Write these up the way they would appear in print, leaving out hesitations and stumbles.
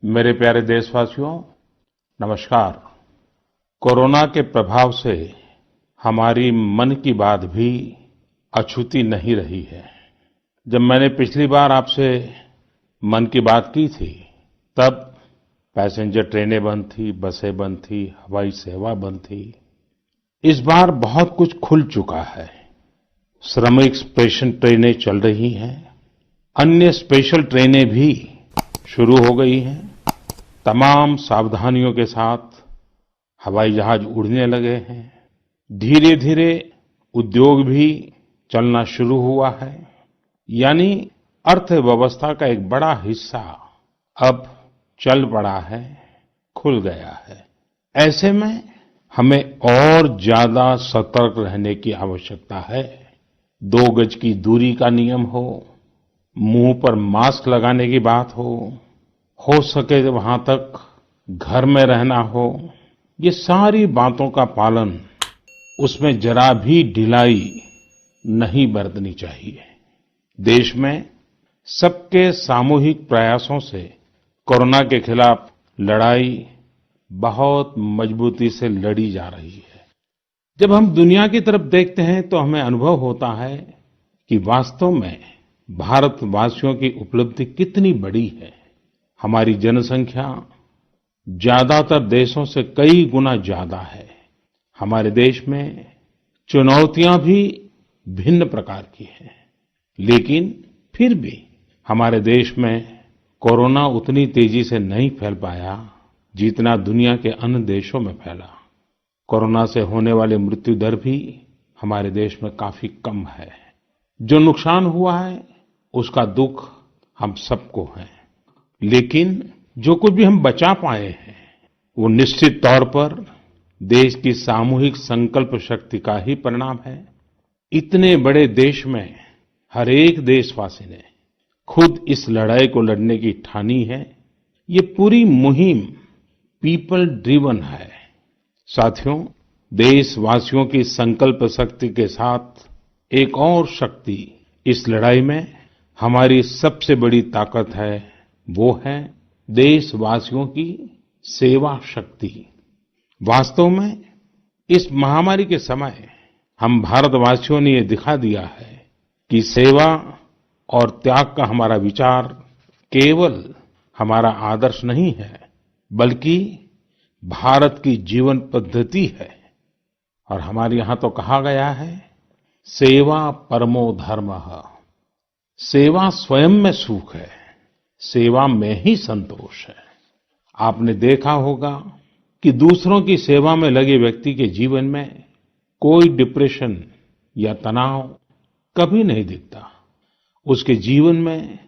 मेरे प्यारे देशवासियों, नमस्कार। कोरोना के प्रभाव से हमारी मन की बात भी अछूती नहीं रही है। जब मैंने पिछली बार आपसे मन की बात की थी, तब पैसेंजर ट्रेनें बंद थी, बसें बंद थी, हवाई सेवा बंद थी। इस बार बहुत कुछ खुल चुका है। श्रमिक स्पेशल ट्रेनें चल रही हैं, अन्य स्पेशल ट्रेनें भी शुरू हो गई हैं। तमाम सावधानियों के साथ हवाई जहाज उड़ने लगे हैं। धीरे धीरे उद्योग भी चलना शुरू हुआ है। यानी अर्थव्यवस्था का एक बड़ा हिस्सा अब चल पड़ा है, खुल गया है। ऐसे में हमें और ज्यादा सतर्क रहने की आवश्यकता है। 2 गज की दूरी का नियम हो, मुंह पर मास्क लगाने की बात हो सके तो वहां तक घर में रहना हो, ये सारी बातों का पालन, उसमें जरा भी ढिलाई नहीं बरतनी चाहिए। देश में सबके सामूहिक प्रयासों से कोरोना के खिलाफ लड़ाई बहुत मजबूती से लड़ी जा रही है। जब हम दुनिया की तरफ देखते हैं तो हमें अनुभव होता है कि वास्तव में भारतवासियों की उपलब्धि कितनी बड़ी है। हमारी जनसंख्या ज्यादातर देशों से कई गुना ज्यादा है। हमारे देश में चुनौतियां भी भिन्न प्रकार की हैं, लेकिन फिर भी हमारे देश में कोरोना उतनी तेजी से नहीं फैल पाया जितना दुनिया के अन्य देशों में फैला। कोरोना से होने वाली मृत्यु दर भी हमारे देश में काफी कम है। जो नुकसान हुआ है उसका दुख हम सबको है, लेकिन जो कुछ भी हम बचा पाए हैं वो निश्चित तौर पर देश की सामूहिक संकल्प शक्ति का ही परिणाम है। इतने बड़े देश में हर एक देशवासी ने खुद इस लड़ाई को लड़ने की ठानी है। ये पूरी मुहिम पीपल ड्रिवन है। साथियों, देशवासियों की संकल्प शक्ति के साथ एक और शक्ति इस लड़ाई में हमारी सबसे बड़ी ताकत है, वो है देशवासियों की सेवा शक्ति। वास्तव में इस महामारी के समय हम भारतवासियों ने ये दिखा दिया है कि सेवा और त्याग का हमारा विचार केवल हमारा आदर्श नहीं है, बल्कि भारत की जीवन पद्धति है। और हमारे यहाँ तो कहा गया है, सेवा परमो धर्मः। सेवा स्वयं में सुख है, सेवा में ही संतोष है। आपने देखा होगा कि दूसरों की सेवा में लगे व्यक्ति के जीवन में कोई डिप्रेशन या तनाव कभी नहीं दिखता। उसके जीवन में,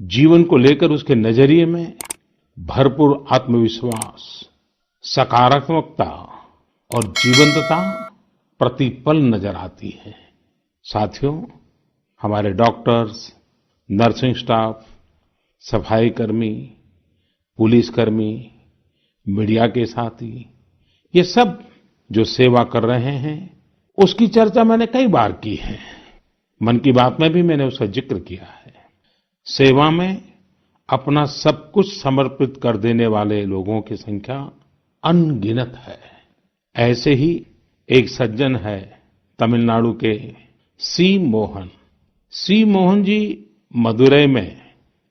जीवन को लेकर उसके नजरिए में भरपूर आत्मविश्वास, सकारात्मकता और जीवंतता प्रतिपल नजर आती है। साथियों, हमारे डॉक्टर्स, नर्सिंग स्टाफ, सफाई कर्मी, पुलिसकर्मी, मीडिया के साथी, ये सब जो सेवा कर रहे हैं, उसकी चर्चा मैंने कई बार की है। मन की बात में भी मैंने उसका जिक्र किया है। सेवा में अपना सब कुछ समर्पित कर देने वाले लोगों की संख्या अनगिनत है। ऐसे ही एक सज्जन है तमिलनाडु के सी मोहन। सी मोहन जी मदुरै में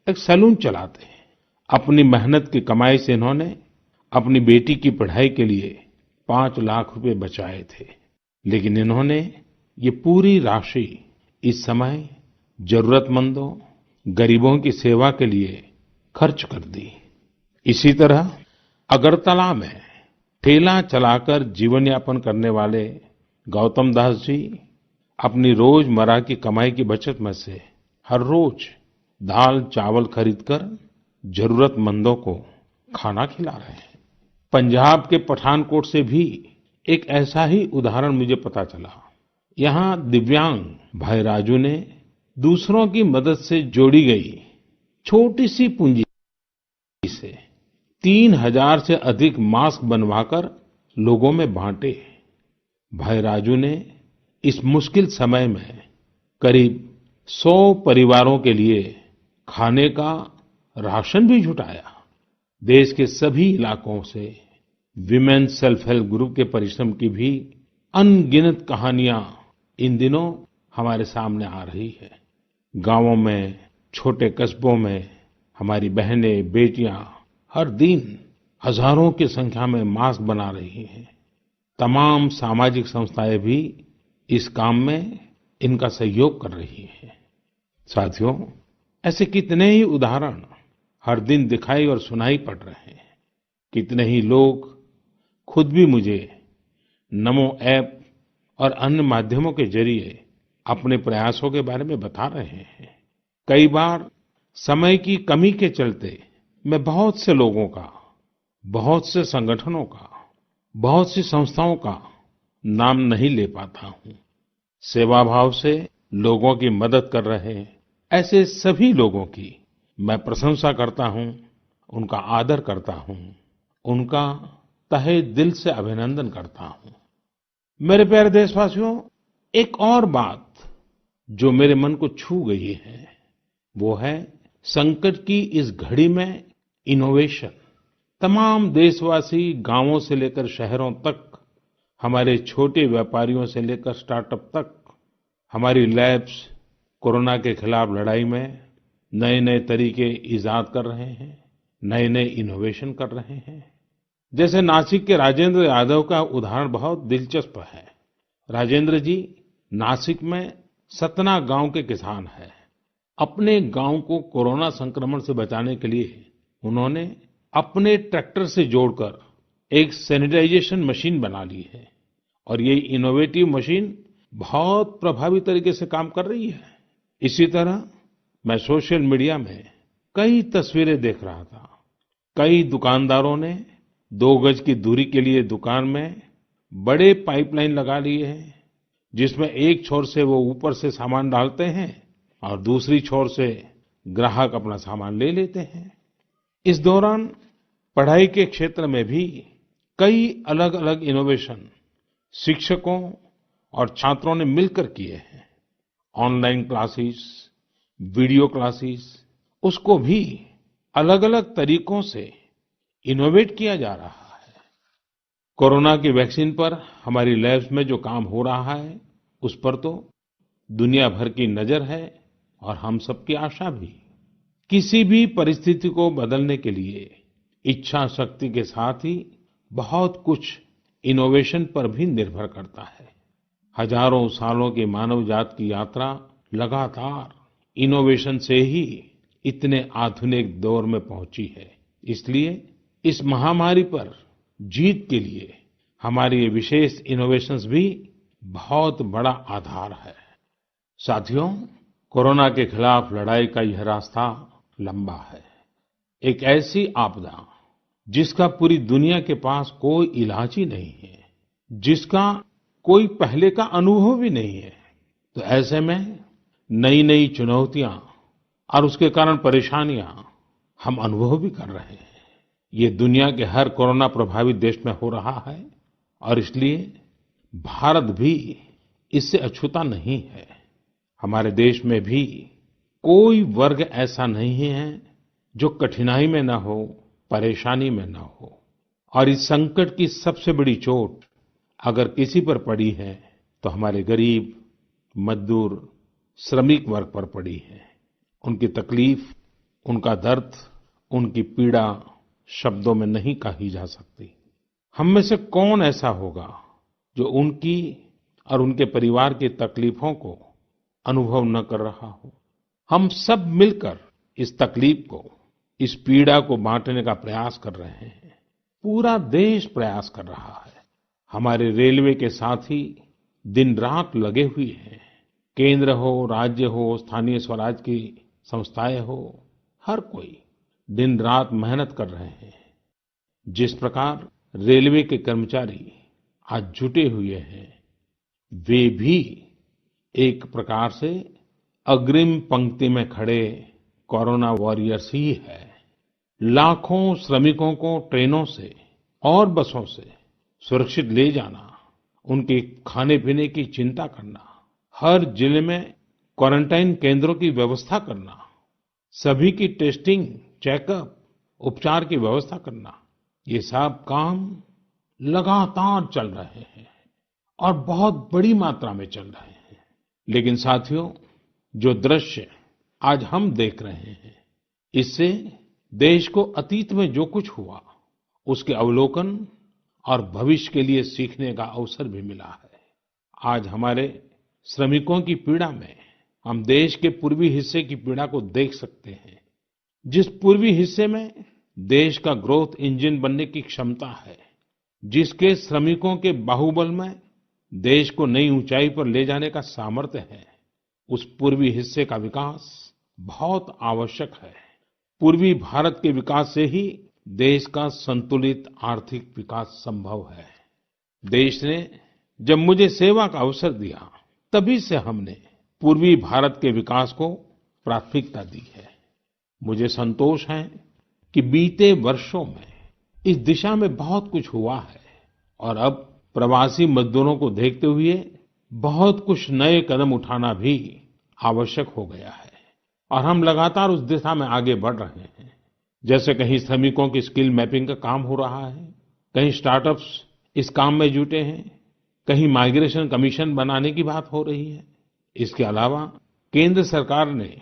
एक सैलून चलाते हैं। अपनी मेहनत की कमाई से इन्होंने अपनी बेटी की पढ़ाई के लिए 5 लाख रुपए बचाए थे, लेकिन इन्होंने ये पूरी राशि इस समय जरूरतमंदों, गरीबों की सेवा के लिए खर्च कर दी। इसी तरह अगरतला में ठेला चलाकर जीवन यापन करने वाले गौतम दास जी अपनी रोजमर्रा की कमाई की बचत में से हर रोज दाल चावल खरीदकर जरूरतमंदों को खाना खिला रहे हैं। पंजाब के पठानकोट से भी एक ऐसा ही उदाहरण मुझे पता चला। यहाँ दिव्यांग भाई राजू ने दूसरों की मदद से जोड़ी गई छोटी सी पूंजी से 3000 से अधिक मास्क बनवाकर लोगों में बांटे। भाई राजू ने इस मुश्किल समय में करीब 100 परिवारों के लिए खाने का राशन भी जुटाया। देश के सभी इलाकों से विमेन सेल्फ हेल्प ग्रुप के परिश्रम की भी अनगिनत कहानियां इन दिनों हमारे सामने आ रही है। गांवों में, छोटे कस्बों में हमारी बहनें, बेटियां हर दिन हजारों की संख्या में मास्क बना रही हैं। तमाम सामाजिक संस्थाएं भी इस काम में इनका सहयोग कर रही हैं। साथियों, ऐसे कितने ही उदाहरण हर दिन दिखाई और सुनाई पड़ रहे हैं। कितने ही लोग खुद भी मुझे नमो ऐप और अन्य माध्यमों के जरिए अपने प्रयासों के बारे में बता रहे हैं। कई बार समय की कमी के चलते मैं बहुत से लोगों का, बहुत से संगठनों का, बहुत सी संस्थाओं का नाम नहीं ले पाता हूँ। सेवाभाव से लोगों की मदद कर रहे ऐसे सभी लोगों की मैं प्रशंसा करता हूँ, उनका आदर करता हूँ, उनका तहे दिल से अभिनंदन करता हूँ। मेरे प्यारे देशवासियों, एक और बात जो मेरे मन को छू गई है, वो है संकट की इस घड़ी में इनोवेशन। तमाम देशवासी गांवों से लेकर शहरों तक, हमारे छोटे व्यापारियों से लेकर स्टार्टअप तक, हमारी लैब्स कोरोना के खिलाफ लड़ाई में नए-नए तरीके इजाद कर रहे हैं, नए-नए इनोवेशन कर रहे हैं। जैसे नासिक के राजेंद्र यादव का उदाहरण बहुत दिलचस्प है। राजेंद्र जी नासिक में सतना गांव के किसान हैं। अपने गांव को कोरोना संक्रमण से बचाने के लिए उन्होंने अपने ट्रैक्टर से जोड़कर एक सैनिटाइजेशन मशीन बना ली है और ये इनोवेटिव मशीन बहुत प्रभावी तरीके से काम कर रही है। इसी तरह मैं सोशल मीडिया में कई तस्वीरें देख रहा था। कई दुकानदारों ने 2 गज की दूरी के लिए दुकान में बड़े पाइपलाइन लगा लिए हैं, जिसमें एक छोर से वो ऊपर से सामान डालते हैं और दूसरी छोर से ग्राहक अपना सामान ले लेते हैं। इस दौरान पढ़ाई के क्षेत्र में भी कई अलग-अलग इनोवेशन शिक्षकों और छात्रों ने मिलकर किए हैं। ऑनलाइन क्लासेस, वीडियो क्लासेस, उसको भी अलग-अलग तरीकों से इनोवेट किया जा रहा है। कोरोना की वैक्सीन पर हमारी लैब्स में जो काम हो रहा है, उस पर तो दुनिया भर की नजर है और हम सबकी आशा भी। किसी भी परिस्थिति को बदलने के लिए इच्छा शक्ति के साथ ही बहुत कुछ इनोवेशन पर भी निर्भर करता है। हजारों सालों की मानव जात की यात्रा लगातार इनोवेशन से ही इतने आधुनिक दौर में पहुंची है। इसलिए इस महामारी पर जीत के लिए हमारी ये विशेष इनोवेशंस भी बहुत बड़ा आधार है। साथियों, कोरोना के खिलाफ लड़ाई का यह रास्ता लंबा है। एक ऐसी आपदा जिसका पूरी दुनिया के पास कोई इलाज ही नहीं है, जिसका कोई पहले का अनुभव भी नहीं है, तो ऐसे में नई-नई चुनौतियां और उसके कारण परेशानियां हम अनुभव भी कर रहे हैं। ये दुनिया के हर कोरोना प्रभावित देश में हो रहा है और इसलिए भारत भी इससे अछूता नहीं है। हमारे देश में भी कोई वर्ग ऐसा नहीं है जो कठिनाई में न हो, परेशानी में न हो। और इस संकट की सबसे बड़ी चोट अगर किसी पर पड़ी है तो हमारे गरीब, मजदूर, श्रमिक वर्ग पर पड़ी है। उनकी तकलीफ, उनका दर्द, उनकी पीड़ा शब्दों में नहीं कही जा सकती। हम में से कौन ऐसा होगा जो उनकी और उनके परिवार की तकलीफों को अनुभव न कर रहा हो। हम सब मिलकर इस तकलीफ को, इस पीड़ा को बांटने का प्रयास कर रहे हैं। पूरा देश प्रयास कर रहा है। हमारे रेलवे के साथी दिन रात लगे हुए हैं। केंद्र हो, राज्य हो, स्थानीय स्वराज की संस्थाएं हो, हर कोई दिन रात मेहनत कर रहे हैं। जिस प्रकार रेलवे के कर्मचारी आज जुटे हुए हैं, वे भी एक प्रकार से अग्रिम पंक्ति में खड़े कोरोना वॉरियर्स ही है। लाखों श्रमिकों को ट्रेनों से और बसों से सुरक्षित ले जाना, उनके खाने पीने की चिंता करना, हर जिले में क्वारंटाइन केंद्रों की व्यवस्था करना, सभी की टेस्टिंग, चेकअप उपचार की व्यवस्था करना, ये सब काम लगातार चल रहे हैं और बहुत बड़ी मात्रा में चल रहे हैं। लेकिन साथियों, जो दृश्य आज हम देख रहे हैं, इससे देश को अतीत में जो कुछ हुआ, उसके अवलोकन और भविष्य के लिए सीखने का अवसर भी मिला है। आज हमारे श्रमिकों की पीड़ा में हम देश के पूर्वी हिस्से की पीड़ा को देख सकते हैं। जिस पूर्वी हिस्से में देश का ग्रोथ इंजन बनने की क्षमता है, जिसके श्रमिकों के बाहुबल में देश को नई ऊंचाई पर ले जाने का सामर्थ्य है, उस पूर्वी हिस्से का विकास बहुत आवश्यक है। पूर्वी भारत के विकास से ही देश का संतुलित आर्थिक विकास संभव है। देश ने जब मुझे सेवा का अवसर दिया, तभी से हमने पूर्वी भारत के विकास को प्राथमिकता दी है। मुझे संतोष है कि बीते वर्षों में इस दिशा में बहुत कुछ हुआ है और अब प्रवासी मजदूरों को देखते हुए बहुत कुछ नए कदम उठाना भी आवश्यक हो गया है और हम लगातार उस दिशा में आगे बढ़ रहे हैं। जैसे कहीं श्रमिकों की स्किल मैपिंग का काम हो रहा है, कहीं स्टार्टअप्स इस काम में जुटे हैं, कहीं माइग्रेशन कमीशन बनाने की बात हो रही है। इसके अलावा केंद्र सरकार ने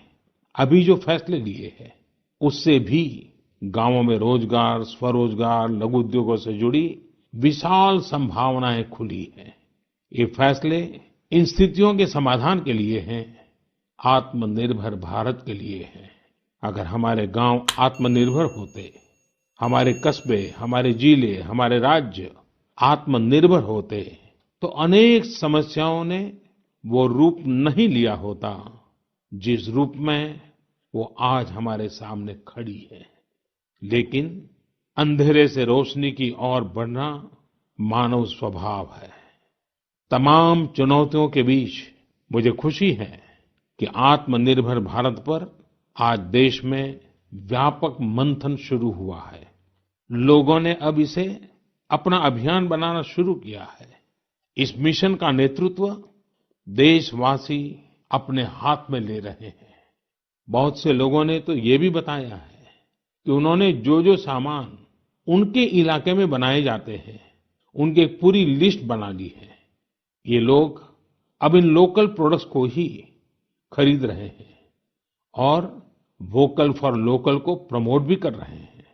अभी जो फैसले लिए हैं, उससे भी गांवों में रोजगार, स्वरोजगार, लघु उद्योगों से जुड़ी विशाल संभावनाएं खुली हैं। ये फैसले इन स्थितियों के समाधान के लिए हैं, आत्मनिर्भर भारत के लिए हैं। अगर हमारे गांव आत्मनिर्भर होते, हमारे कस्बे, हमारे जिले, हमारे राज्य आत्मनिर्भर होते, तो अनेक समस्याओं ने वो रूप नहीं लिया होता जिस रूप में वो आज हमारे सामने खड़ी है। लेकिन अंधेरे से रोशनी की ओर बढ़ना मानव स्वभाव है। तमाम चुनौतियों के बीच मुझे खुशी है कि आत्मनिर्भर भारत पर आज देश में व्यापक मंथन शुरू हुआ है। लोगों ने अब इसे अपना अभियान बनाना शुरू किया है। इस मिशन का नेतृत्व देशवासी अपने हाथ में ले रहे हैं। बहुत से लोगों ने तो ये भी बताया है कि उन्होंने जो सामान उनके इलाके में बनाए जाते हैं, उनकी एक पूरी लिस्ट बना ली है। ये लोग अब इन लोकल प्रोडक्ट्स को ही खरीद रहे हैं और वोकल फॉर लोकल को प्रमोट भी कर रहे हैं।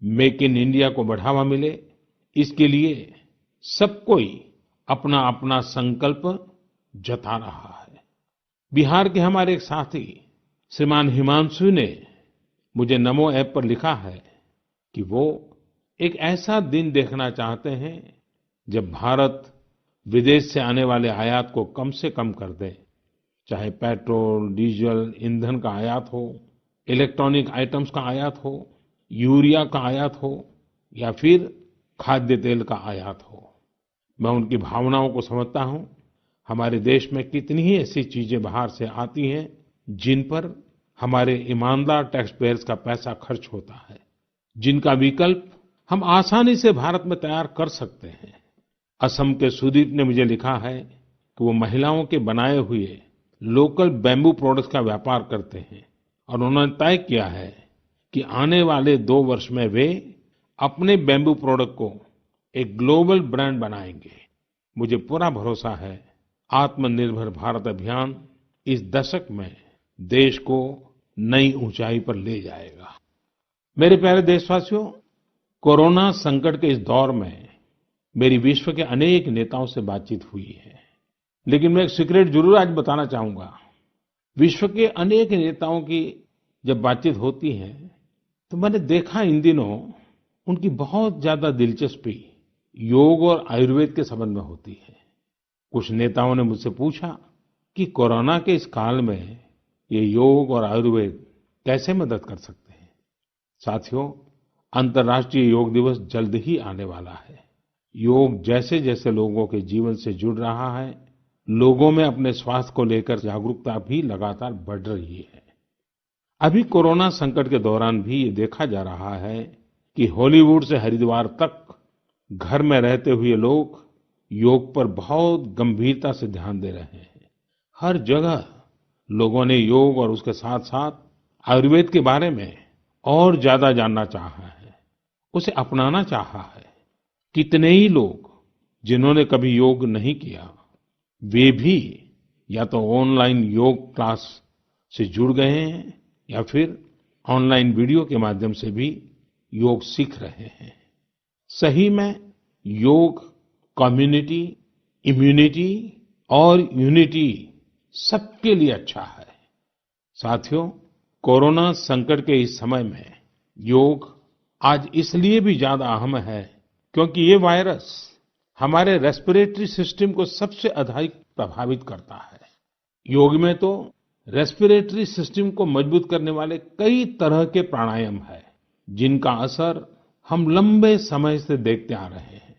मेक इन इंडिया को बढ़ावा मिले, इसके लिए सब कोई अपना अपना संकल्प जता रहा है। बिहार के हमारे एक साथी श्रीमान हिमांशु ने मुझे नमो ऐप पर लिखा है कि वो एक ऐसा दिन देखना चाहते हैं जब भारत विदेश से आने वाले आयात को कम से कम कर दे, चाहे पेट्रोल, डीजल, ईंधन का आयात हो, इलेक्ट्रॉनिक आइटम्स का आयात हो, यूरिया का आयात हो या फिर खाद्य तेल का आयात हो। मैं उनकी भावनाओं को समझता हूँ। हमारे देश में कितनी ही ऐसी चीजें बाहर से आती हैं जिन पर हमारे ईमानदार टैक्स पेयर्स का पैसा खर्च होता है, जिनका विकल्प हम आसानी से भारत में तैयार कर सकते हैं। असम के सुदीप ने मुझे लिखा है कि वो महिलाओं के बनाए हुए लोकल बैम्बू प्रोडक्ट्स का व्यापार करते हैं और उन्होंने तय किया है कि आने वाले 2 वर्ष में वे अपने बैम्बू प्रोडक्ट को एक ग्लोबल ब्रांड बनाएंगे। मुझे पूरा भरोसा है आत्मनिर्भर भारत अभियान इस दशक में देश को नई ऊंचाई पर ले जाएगा। मेरे प्यारे देशवासियों, कोरोना संकट के इस दौर में मेरी विश्व के अनेक नेताओं से बातचीत हुई है, लेकिन मैं एक सीक्रेट जरूर आज बताना चाहूंगा। विश्व के अनेक नेताओं की जब बातचीत होती है तो मैंने देखा इन दिनों उनकी बहुत ज्यादा दिलचस्पी योग और आयुर्वेद के संबंध में होती है। कुछ नेताओं ने मुझसे पूछा कि कोरोना के इस काल में ये योग और आयुर्वेद कैसे मदद कर सकते हैं। साथियों, अंतर्राष्ट्रीय योग दिवस जल्द ही आने वाला है। योग जैसे जैसे लोगों के जीवन से जुड़ रहा है, लोगों में अपने स्वास्थ्य को लेकर जागरूकता भी लगातार बढ़ रही है। अभी कोरोना संकट के दौरान भी ये देखा जा रहा है कि हॉलीवुड से हरिद्वार तक घर में रहते हुए लोग योग पर बहुत गंभीरता से ध्यान दे रहे हैं। हर जगह लोगों ने योग और उसके साथ साथ आयुर्वेद के बारे में और ज्यादा जानना चाहा है। उसे अपनाना चाहा है। कितने ही लोग जिन्होंने कभी योग नहीं किया, वे भी या तो ऑनलाइन योग क्लास से जुड़ गए हैं या फिर ऑनलाइन वीडियो के माध्यम से भी योग सीख रहे हैं। सही में योग कम्युनिटी, इम्यूनिटी और यूनिटी सबके लिए अच्छा है। साथियों, कोरोना संकट के इस समय में योग आज इसलिए भी ज्यादा अहम है क्योंकि ये वायरस हमारे रेस्पिरेटरी सिस्टम को सबसे अधिक प्रभावित करता है। योग में तो रेस्पिरेटरी सिस्टम को मजबूत करने वाले कई तरह के प्राणायाम है, जिनका असर हम लंबे समय से देखते आ रहे हैं।